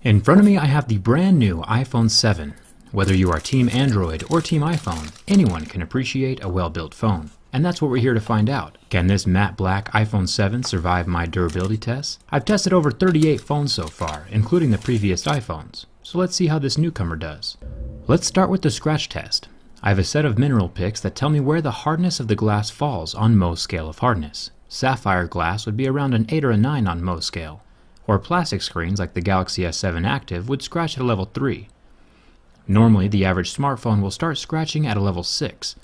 In front of me I have the brand new iPhone 7. Whether you are Team Android or Team iPhone, anyone can appreciate a well-built phone. And that's what we're here to find out. Can this matte black iPhone 7 survive my durability tests? I've tested over 38 phones so far, including the previous iPhones. So let's see how this newcomer does. Let's start with the scratch test. I have a set of mineral picks that tell me where the hardness of the glass falls on Mohs scale of hardness. Sapphire glass would be around an 8 or a 9 on Mohs scale. Or plastic screens like the Galaxy S7 Active would scratch at a level 3. Normally, the average smartphone will start scratching at a level 6,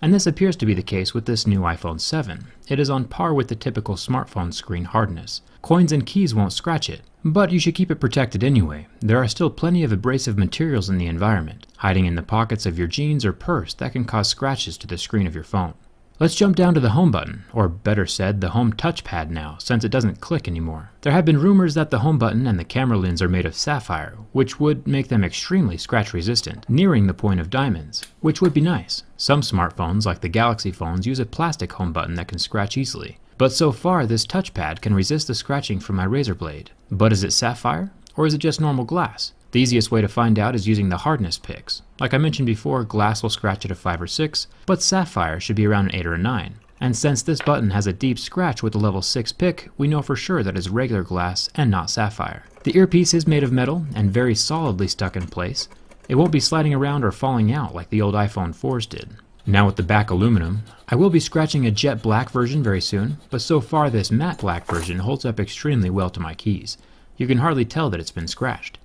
and this appears to be the case with this new iPhone 7. It is on par with the typical smartphone screen hardness. Coins and keys won't scratch it, but you should keep it protected anyway. There are still plenty of abrasive materials in the environment, hiding in the pockets of your jeans or purse that can cause scratches to the screen of your phone. Let's jump down to the home button, or better said, the home touchpad now, since it doesn't click anymore. There have been rumors that the home button and the camera lens are made of sapphire, which would make them extremely scratch resistant, nearing the point of diamonds, which would be nice. Some smartphones, like the Galaxy phones, use a plastic home button that can scratch easily. But so far, this touchpad can resist the scratching from my razor blade. But is it sapphire, or is it just normal glass? The easiest way to find out is using the hardness picks. Like I mentioned before, glass will scratch at a 5 or 6, but sapphire should be around an 8 or a 9. And since this button has a deep scratch with a level 6 pick, we know for sure that it's regular glass and not sapphire. The earpiece is made of metal and very solidly stuck in place. It won't be sliding around or falling out like the old iPhone 4s did. Now with the back aluminum, I will be scratching a jet black version very soon, but so far this matte black version holds up extremely well to my keys. You can hardly tell that it's been scratched.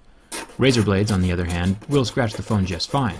Razor blades, on the other hand, will scratch the phone just fine.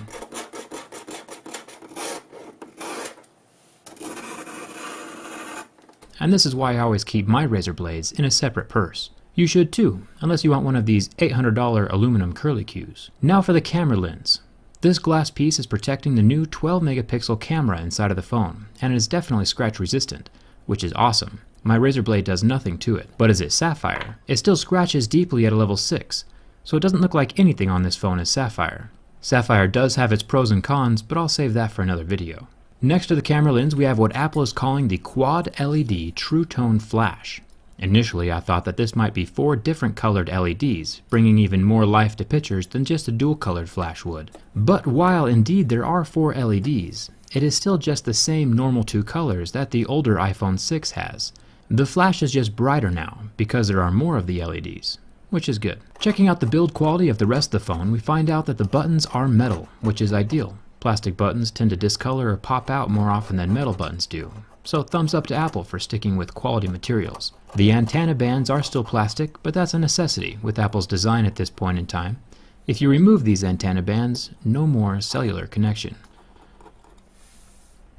And this is why I always keep my razor blades in a separate purse. You should too, unless you want one of these $800 aluminum curly cues. Now for the camera lens. This glass piece is protecting the new 12 megapixel camera inside of the phone, and it is definitely scratch resistant, which is awesome. My razor blade does nothing to it. But is it sapphire? It still scratches deeply at a level 6. So it doesn't look like anything on this phone is sapphire. Sapphire does have its pros and cons, but I'll save that for another video. Next to the camera lens, we have what Apple is calling the Quad LED True Tone Flash. Initially, I thought that this might be 4 different colored LEDs, bringing even more life to pictures than just a dual-colored flash would. But while indeed there are 4 LEDs, it is still just the same normal 2 colors that the older iPhone 6 has. The flash is just brighter now, because there are more of the LEDs. Which is good. Checking out the build quality of the rest of the phone, we find out that the buttons are metal, which is ideal. Plastic buttons tend to discolor or pop out more often than metal buttons do. So thumbs up to Apple for sticking with quality materials. The antenna bands are still plastic, but that's a necessity with Apple's design at this point in time. If you remove these antenna bands, no more cellular connection.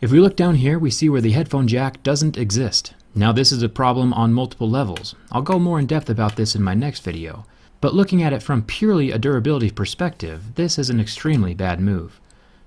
If we look down here, we see where the headphone jack doesn't exist. Now this is a problem on multiple levels. I'll go more in depth about this in my next video, but looking at it from purely a durability perspective, this is an extremely bad move.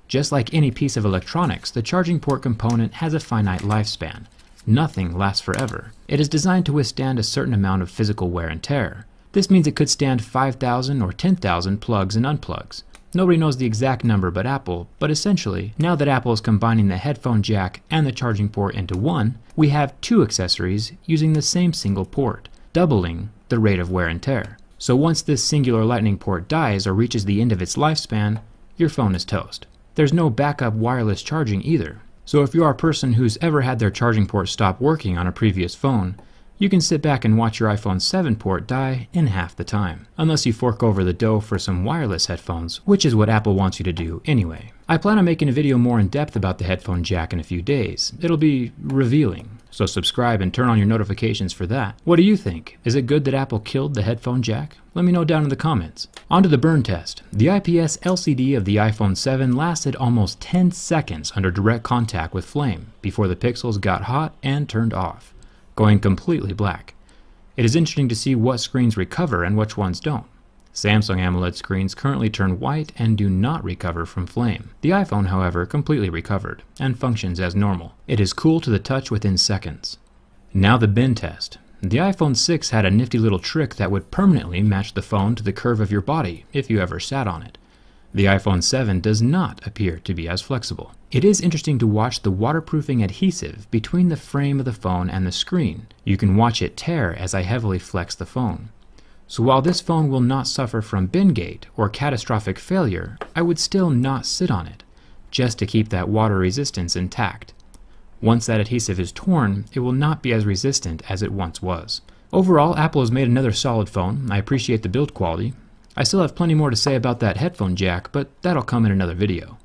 Just like any piece of electronics, the charging port component has a finite lifespan. Nothing lasts forever. It is designed to withstand a certain amount of physical wear and tear. This means it could stand 5,000 or 10,000 plugs and unplugs. Nobody knows the exact number but Apple, but essentially, now that Apple is combining the headphone jack and the charging port into one, we have 2 accessories using the same single port, doubling the rate of wear and tear. So once this singular lightning port dies or reaches the end of its lifespan, your phone is toast. There's no backup wireless charging either. So if you are a person who's ever had their charging port stop working on a previous phone, you can sit back and watch your iPhone 7 port die in half the time. Unless you fork over the dough for some wireless headphones, which is what Apple wants you to do anyway. I plan on making a video more in depth about the headphone jack in a few days. It'll be revealing, so subscribe and turn on your notifications for that. What do you think? Is it good that Apple killed the headphone jack? Let me know down in the comments. On to the burn test. The IPS LCD of the iPhone 7 lasted almost 10 seconds under direct contact with flame before the pixels got hot and turned off, going completely black. It is interesting to see what screens recover and which ones don't. Samsung AMOLED screens currently turn white and do not recover from flame. The iPhone, however, completely recovered and functions as normal. It is cool to the touch within seconds. Now the bend test. The iPhone 6 had a nifty little trick that would permanently match the phone to the curve of your body if you ever sat on it. The iPhone 7 does not appear to be as flexible. It is interesting to watch the waterproofing adhesive between the frame of the phone and the screen. You can watch it tear as I heavily flex the phone. So while this phone will not suffer from bin-gate or catastrophic failure, I would still not sit on it, just to keep that water resistance intact. Once that adhesive is torn, it will not be as resistant as it once was. Overall, Apple has made another solid phone. I appreciate the build quality. I still have plenty more to say about that headphone jack, but that'll come in another video.